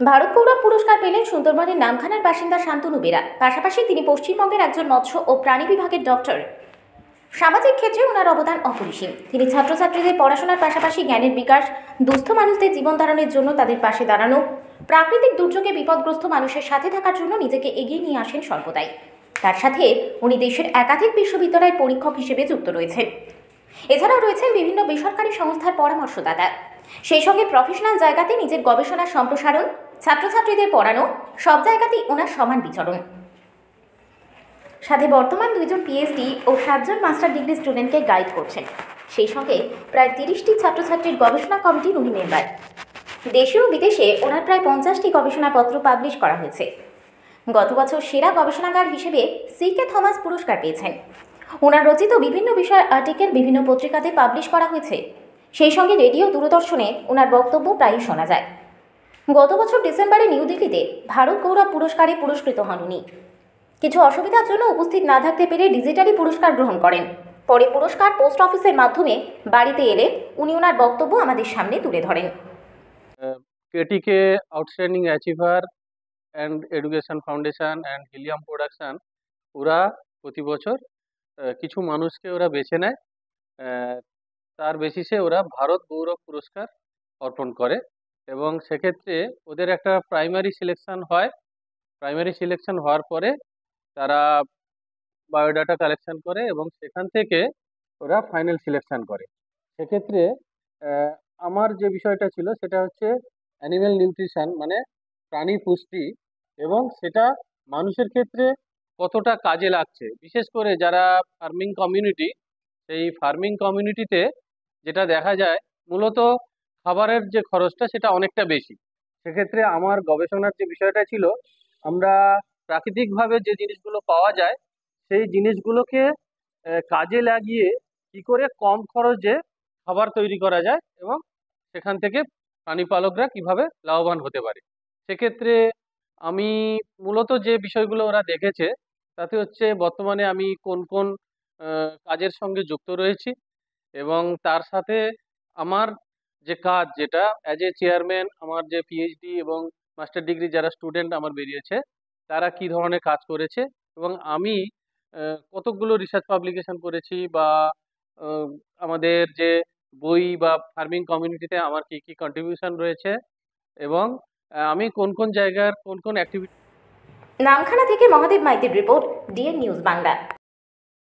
ভারত গৌরব পুরস্কার পেলেন সুন্দরবনের নামখানার বাসিন্দা শান্তনু বেরা। পাশাপাশি তিনি পশ্চিমবঙ্গের একজন মৎস্য ও প্রাণী বিভাগের ডক্টর। সামাজিক ক্ষেত্রে ওনার অবদান অপরিসীম। তিনি ছাত্রছাত্রীদের পড়াশোনার পাশাপাশি জ্ঞানের বিকাশ, দুস্থ মানুষদের জীবন ধারণের জন্য তাদের পাশে দাঁড়ানো, প্রাকৃতিক দুর্যোগে বিপদগ্রস্ত মানুষের সাথে থাকার জন্য নিজেকে এগিয়ে নিয়ে আসেন সর্বদাই। তার সাথে উনি দেশের একাধিক বিশ্ববিদ্যালয়ের পরীক্ষক হিসেবে যুক্ত রয়েছেন। এছাড়াও রয়েছেন বিভিন্ন বেসরকারি সংস্থার পরামর্শদাতা। সেই সঙ্গে প্রফেশনাল জায়গাতে নিজের গবেষণার সম্প্রসারণ, ছাত্রছাত্রীদের পড়ানো, সব জায়গাতেই ওনার সমান বিচরণ। সাথে বর্তমান 2জন পিএইচডি ও 7জন মাস্টার ডিগ্রি স্টুডেন্টকে গাইড করছেন। সেই সঙ্গে প্রায় 30টি ছাত্রছাত্রীর গবেষণা কমিটির উনি মেম্বার। দেশে ও বিদেশে ওনার প্রায় 50টি গবেষণাপত্র পাবলিশ করা হয়েছে। গত বছর সেরা গবেষণাগার হিসেবে সি.কে. থমাস পুরস্কার পেয়েছেন। ওনার রচিত বিভিন্ন বিষয়ের আর্টিকেল বিভিন্ন পত্রিকাতে পাবলিশ করা হয়েছে। সেই সঙ্গে রেডিও, দূরদর্শনে ওনার বক্তব্য প্রায়ই শোনা যায়। গত বছর ডিসেম্বরে নিউ দিল্লিতে ভারত গৌরব পুরস্কারে পুরস্কৃত হন উনি। কিছু অসুবিধার জন্য উপস্থিত না থাকতে পেরে ডিজিটালি পুরস্কার গ্রহণ করেন। পরে পুরস্কার পোস্ট অফিসের মাধ্যমে বাড়িতে এলে উনি ওনার বক্তব্য আমাদের সামনে তুলে ধরেন। কেটিকে outstanding achiever and education foundation and helium production ওরা প্রতি বছর কিছু মানুষকে ওরা বেছে নেয়। তার বেসিসে ওরা ভারত গৌরব পুরস্কার অর্পণ করে এবং সেক্ষেত্রে ওদের একটা প্রাইমারি সিলেকশন হয়। প্রাইমারি সিলেকশন হওয়ার পরে তারা বায়োডাটা কালেকশন করে এবং সেখান থেকে ওরা ফাইনাল সিলেকশন করে। সেক্ষেত্রে আমার যে বিষয়টা ছিল সেটা হচ্ছে অ্যানিম্যাল নিউট্রিশন, মানে প্রাণী পুষ্টি, এবং সেটা মানুষের ক্ষেত্রে কতটা কাজে লাগছে। বিশেষ করে যারা ফার্মিং কমিউনিটি, সেই ফার্মিং কমিউনিটিতে যেটা দেখা যায় মূলত খাবারের যে খরচটা সেটা অনেকটা বেশি। সেক্ষেত্রে আমার গবেষণার যে বিষয়টা ছিল, আমরা প্রাকৃতিকভাবে যে জিনিসগুলো পাওয়া যায় সেই জিনিসগুলোকে কাজে লাগিয়ে কি করে কম খরচে খাবার তৈরি করা যায় এবং সেখান থেকে প্রাণী পালকরা কিভাবে লাভবান হতে পারে। সেক্ষেত্রে আমি মূলত যে বিষয়গুলো ওরা দেখেছে তাতে হচ্ছে বর্তমানে আমি কোন কোন কাজের সঙ্গে যুক্ত রয়েছি এবং তার সাথে আমার যে কাজ, যেটা অ্যাজ এ চেয়ারম্যান, আমার যে পিএইচডি এবং মাস্টার ডিগ্রি যারা স্টুডেন্ট আমার বেরিয়েছে তারা কি ধরনের কাজ করেছে এবং আমি কতকগুলো রিসার্চ পাবলিকেশন করেছি বা আহ, আমাদের যে বই বা ফার্মিং কমিউনিটিতে আমার কি কি কন্ট্রিবিউশন রয়েছে এবং আমি কোন কোন জায়গার কোন কোন অ্যাক্টিভিটি। নামখানা থেকে মহাদেব মাইতির রিপোর্ট, ডিএন নিউজ বাংলা।